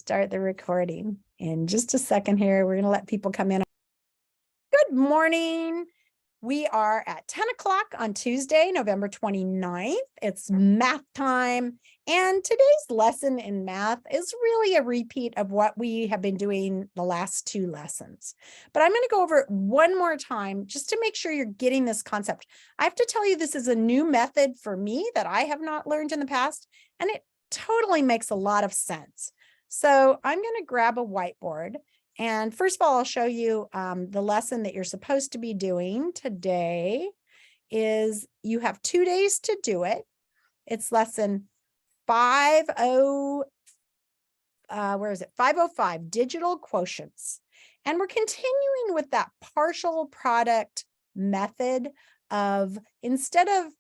start the recording in just a second here. We're going to let people come in. Good morning. We are at 10 o'clock on Tuesday, November 29th. It's math time. And today's lesson in math is really a repeat of what we have been doing the last two lessons. But I'm going to go over it one more time just to make sure you're getting this concept. I have to tell you, this is a new method for me that I have not learned in the past, and it totally makes a lot of sense. So I'm going to grab a whiteboard. And first of all, I'll show you the lesson that you're supposed to be doing today. Is you have 2 days to do it. It's lesson 505, digital quotients. And we're continuing with that partial product method of, instead of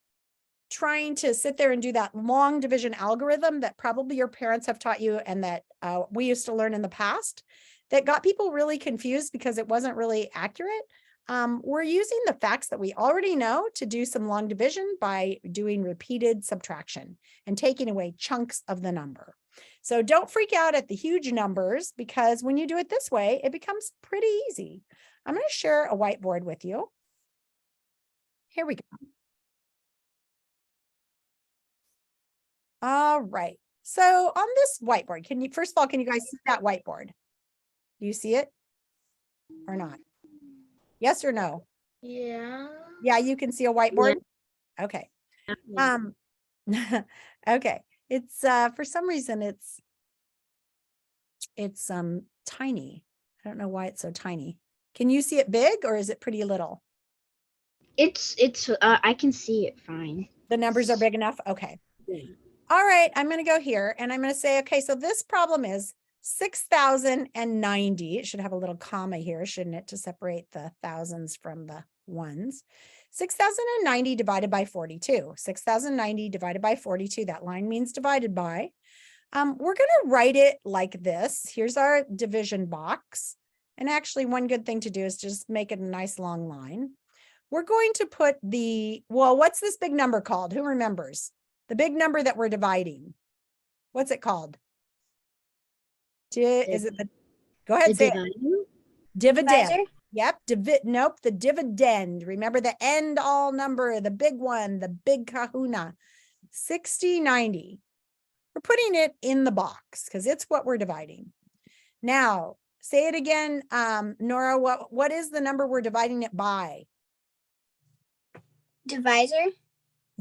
trying to sit there and do that long division algorithm that probably your parents have taught you and that we used to learn in the past, that got people really confused because it wasn't really accurate. We're using the facts that we already know to do some long division by doing repeated subtraction and taking away chunks of the number. So don't freak out at the huge numbers, because when you do it this way, it becomes pretty easy. I'm going to share a whiteboard with you. Here we go. All right. So on this whiteboard, first of all, can you guys see that whiteboard? Do you see it or not? Yes or no? Yeah. Yeah, you can see a whiteboard? Yeah. Okay. Okay. It's for some reason it's tiny. I don't know why it's so tiny. Can you see it big, or is it pretty little? It's I can see it fine. The numbers are big enough? Okay. Yeah. All right, I'm going to go here and I'm going to say, okay, so this problem is 6,090. It should have a little comma here, shouldn't it, to separate the thousands from the ones. 6,090 divided by 42. 6,090 divided by 42. That line means divided by. We're going to write it like this. Here's our division box. And actually, one good thing to do is just make it a nice long line. We're going to put what's this big number called? Who remembers? The big number that we're dividing. What's it called? Is it go ahead, say it. Dividend. Divisor? Yep. Nope. The dividend. Remember the end all number, the big one, the big kahuna. 6090. We're putting it in the box because it's what we're dividing. Now, say it again, Nora. What is the number we're dividing it by? Divisor?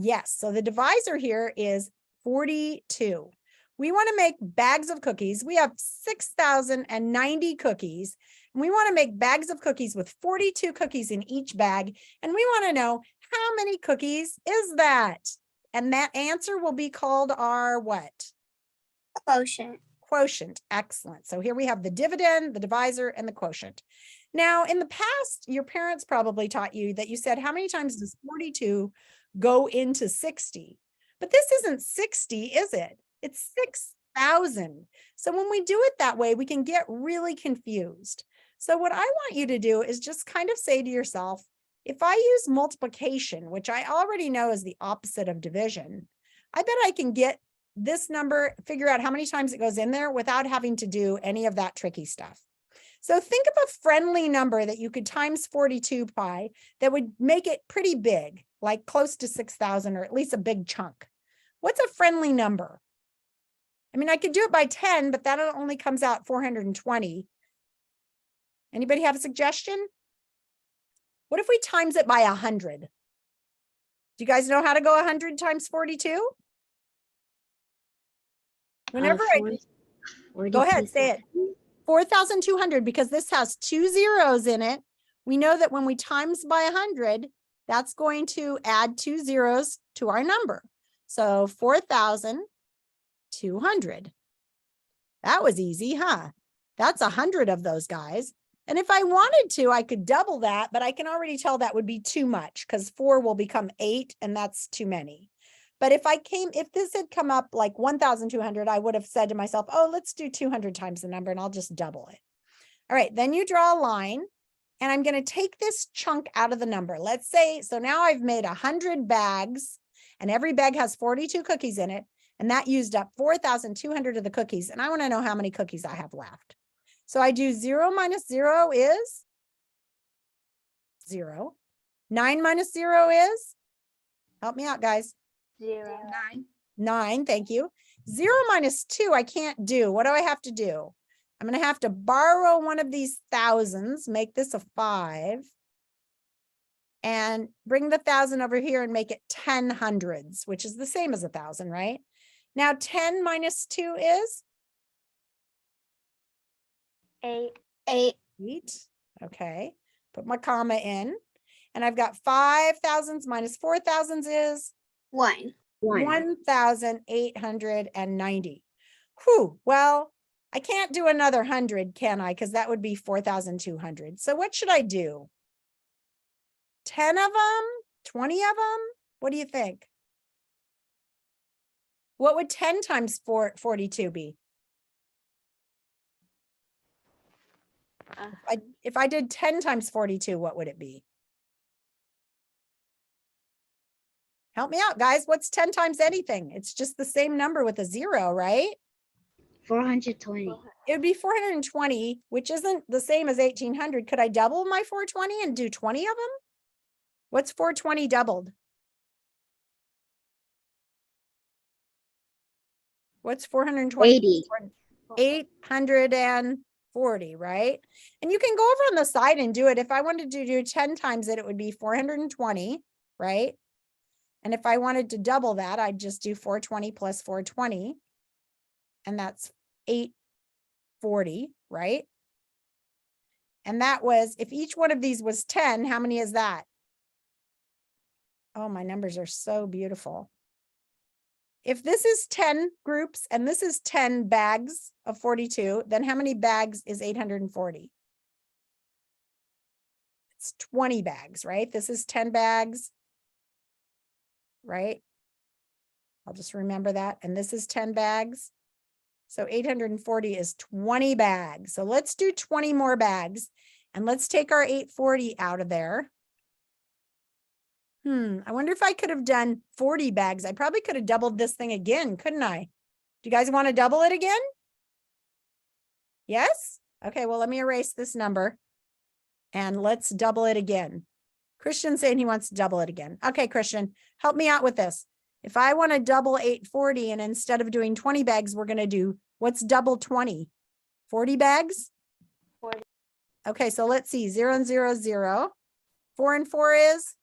Yes. So the divisor here is 42. We want to make bags of cookies. We have 6,090 cookies. And we want to make bags of cookies with 42 cookies in each bag. And we want to know, how many cookies is that? And that answer will be called our what? Quotient. Quotient. Excellent. So here we have the dividend, the divisor, and the quotient. Now, in the past, your parents probably taught you that you said, how many times does 42 go into 60? But this isn't 60, is it? It's 6,000. So when we do it that way, we can get really confused. So what I want you to do is just kind of say to yourself, if I use multiplication, which I already know is the opposite of division, I bet I can get this number, figure out how many times it goes in there without having to do any of that tricky stuff. So think of a friendly number that you could times 42 by that would make it pretty big, like close to 6,000, or at least a big chunk. What's a friendly number? I mean, I could do it by 10, but that only comes out 420. Anybody have a suggestion? What if we times it by 100? Do you guys know how to go 100 times 42? Whenever go ahead, say it. 4,200, because this has 2 zeros in it. We know that when we times by 100, that's going to add 2 zeros to our number. So 4,200. That was easy, huh? That's 100 of those guys. And if I wanted to, I could double that, but I can already tell that would be too much because 4 will become 8, and that's too many. But if this had come up like 1,200, I would have said to myself, oh, let's do 200 times the number, and I'll just double it. All right, then you draw a line, and I'm going to take this chunk out of the number. Let's say, so now I've made 100 bags, and every bag has 42 cookies in it. And that used up 4,200 of the cookies. And I want to know how many cookies I have left. So I do 0 minus 0 is 0. 9 minus 0 is, help me out, guys. 0. 9. 9, thank you. 0 minus 2, I can't do. What do I have to do? I'm going to have to borrow one of these thousands, make this a 5, and bring the 1,000 over here and make it 10 hundreds, which is the same as 1,000, right? Now 10 minus 2 is 8. 8. 8. Okay, put my comma in. And I've got 5,000s minus 4,000s is 1. 1,890. Whew, well, I can't do another 100, can I? Because that would be 4,200. So what should I do? 10 of them? 20 of them? What do you think? What would 10 times 42 be? If I did 10 times 42, what would it be? Help me out, guys. What's 10 times anything? It's just the same number with a 0, right? 420. It would be 420, which isn't the same as 1,800. Could I double my 420 and do 20 of them? What's 420 doubled? What's 420? 80. 840, right? And you can go over on the side and do it. If I wanted to do 10 times it, it would be 420, right? And if I wanted to double that, I'd just do 420 plus 420. And that's 840, right? And that was, if each one of these was 10, how many is that? Oh, my numbers are so beautiful. If this is 10 groups and this is 10 bags of 42, then how many bags is 840? It's 20 bags, right? This is 10 bags, right? I'll just remember that. And this is 10 bags. So 840 is 20 bags. So let's do 20 more bags and let's take our 840 out of there. I wonder if I could have done 40 bags. I probably could have doubled this thing again, couldn't I? Do you guys want to double it again? Yes? Okay, well, let me erase this number and let's double it again. Christian's saying he wants to double it again. Okay, Christian, help me out with this. If I want to double 840 and instead of doing 20 bags, we're going to do, what's double 20? 40 bags? 40. Okay, so let's see, 0 and 0, 0. 4 and 4 is?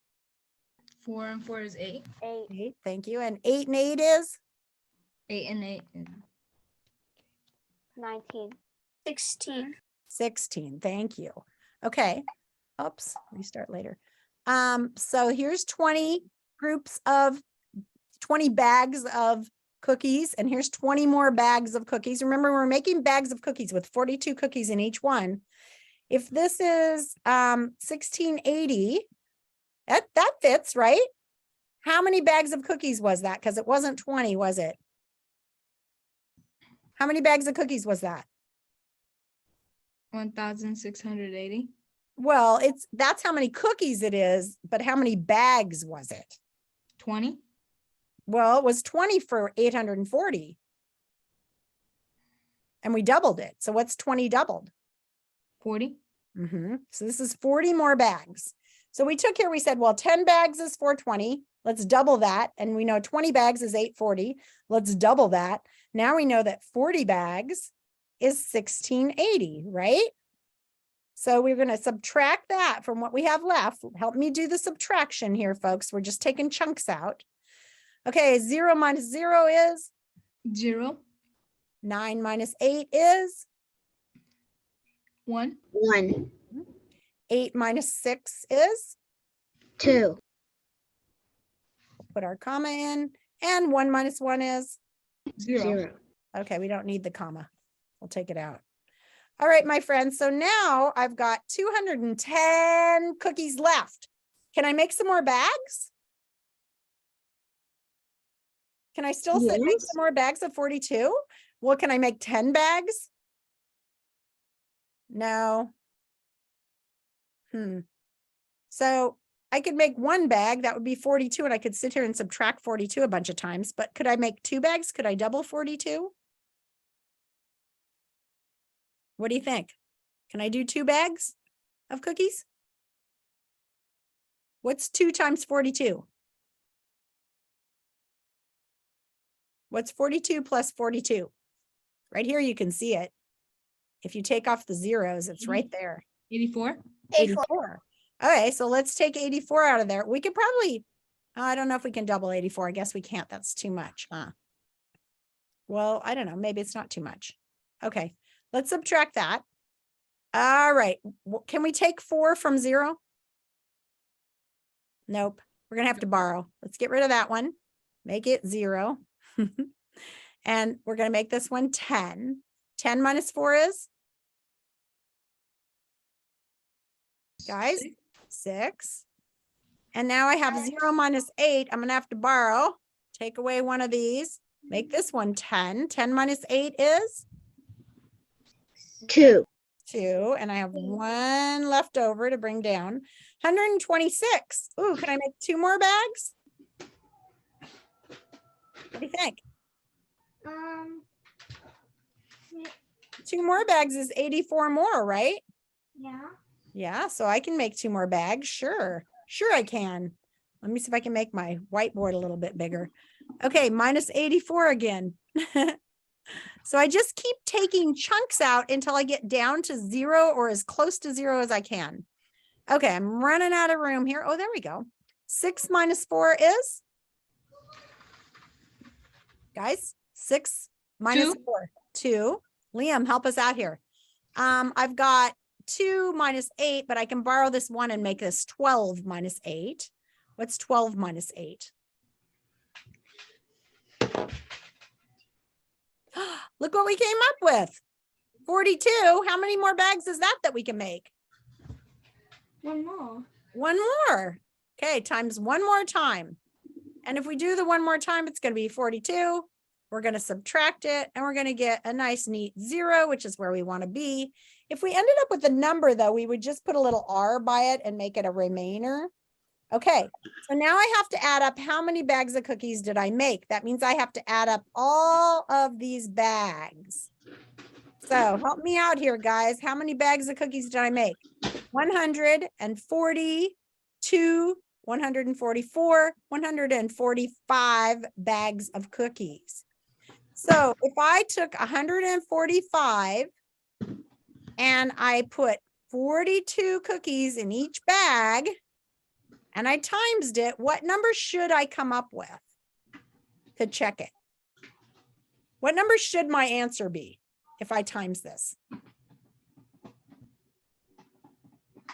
4 and 4 is 8. 8. 8, thank you. And 8 and 8 is? 8 and 8 is 19. 16. 16, thank you. Okay, oops, restart later. So here's 20 groups of 20 bags of cookies, and here's 20 more bags of cookies. Remember, we're making bags of cookies with 42 cookies in each one. If this is 1680, that fits, right? How many bags of cookies was that? Because it wasn't 20, was it? How many bags of cookies was that? 1,680. Well, that's how many cookies it is, but how many bags was it? 20. Well, it was 20 for 840. And we doubled it. So what's 20 doubled? 40. So this is 40 more bags. So we took here, we said, well, 10 bags is 420. Let's double that. And we know 20 bags is 840. Let's double that. Now we know that 40 bags is 1680, right? So we're going to subtract that from what we have left. Help me do the subtraction here, folks. We're just taking chunks out. Okay, 0 minus 0 is? 0. 9 minus 8 is? 1. 1. 8 minus 6 is? 2. Put our comma in. And 1 minus 1 is? 0. Okay, we don't need the comma. We'll take it out. All right, my friends. So now I've got 210 cookies left. Can I make some more bags? Can I still make Yes. some more bags of 42? Well, can I make 10 bags? No. So I could make one bag, that would be 42, and I could sit here and subtract 42 a bunch of times, but could I make two bags? Could I double 42? What do you think? Can I do two bags of cookies? What's 2 times 42? What's 42 plus 42? Right here, you can see it. If you take off the zeros, it's right there. 84. 84. Okay, so let's take 84 out of there. We could probably, I don't know if we can double 84. I guess we can't. That's too much, huh? Well, I don't know. Maybe it's not too much. Okay, let's subtract that. All right. Can we take 4 from 0? Nope. We're going to have to borrow. Let's get rid of that one. Make it 0. And we're going to make this one 10. 10 minus 4 is? Guys, 6. And now I have 0 minus 8. I'm going to have to borrow. Take away one of these. Make this one 10. 10 minus 8 is? 2. 2. And I have 1 left over to bring down. 126. Ooh, can I make 2 more bags? What do you think? 2 more bags is 84 more, right? Yeah. Yeah, so I can make 2 more bags. Sure. Sure I can. Let me see if I can make my whiteboard a little bit bigger. Okay, minus 84 again. So I just keep taking chunks out until I get down to 0 or as close to 0 as I can. Okay, I'm running out of room here. Oh, there we go. 6 minus 4 is? Guys, 6 minus 2. 4. 2. Liam, help us out here. I've got 2 minus 8, but I can borrow this 1 and make this 12 minus 8. What's 12 minus 8? Look what we came up with. 42. How many more bags is that we can make? 1 more. 1 more. Okay, times 1 more time. And if we do the 1 more time, it's going to be 42. We're going to subtract it and we're going to get a nice neat 0, which is where we want to be. If we ended up with a number though, we would just put a little R by it and make it a remainder. Okay, so now I have to add up how many bags of cookies did I make? That means I have to add up all of these bags. So help me out here, guys. How many bags of cookies did I make? 142, 144, 145 bags of cookies. So if I took 145 and I put 42 cookies in each bag and I times it, what number should I come up with to check it? What number should my answer be if I times this?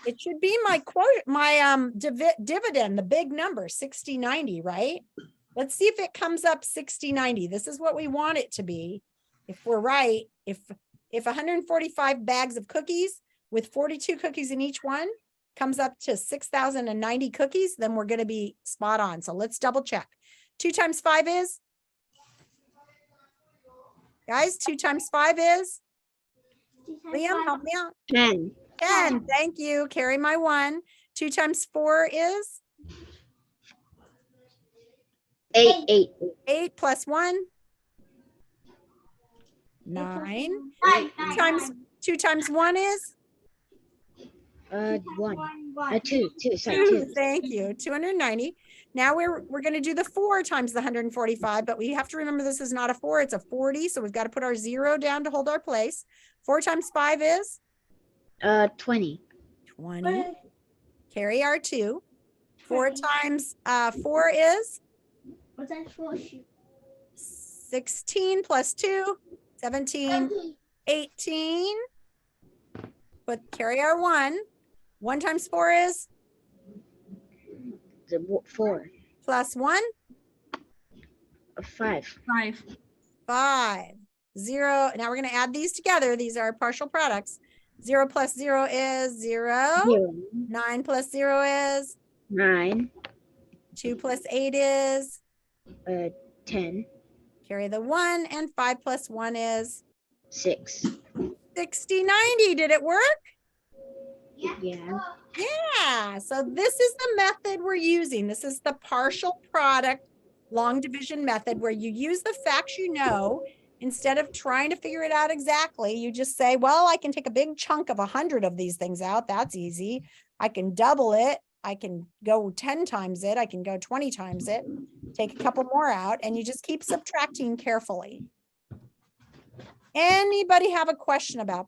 It should be my quote, my dividend, the big number, 6090, right? Let's see if it comes up 6090. This is what we want it to be. If we're right, if 145 bags of cookies with 42 cookies in each one comes up to 6,090 cookies, then we're going to be spot on. So let's double check. 2 times 5 is? Guys, 2 times 5 is? Liam, help me out. 10. 10, thank you. Carry my 1. 2 times 4 is? 8. 8 plus 1? 9. 2 times 1 is? 1. 2. Sorry, 2. 2. Thank you. 290. Now we're going to do the 4 times the 145, but we have to remember this is not a 4, it's a 40. So we've got to put our 0 down to hold our place. 4 times 5 is? 20. 20. Carry our 2. 4 times 4 is? What's that for? 16 plus 2, 17, 18. But carry our 1. 1 times 4 is? 4. Plus 1? 5. 5. 5. 0. Now we're going to add these together. These are partial products. 0 plus 0 is 0. 9 plus 0 is? 9. 2 plus 8 is? 10. Carry the 1. And 5 plus 1 is? 6. 6090. Did it work? Yeah. Yeah, so this is the method we're using. This is the partial product long division method where you use the facts you know. Instead of trying to figure it out exactly, you just say, well, I can take a big chunk of 100 of these things out. That's easy. I can double it. I can go 10 times it. I can go 20 times it. Take a couple more out, and you just keep subtracting carefully. Anybody have a question about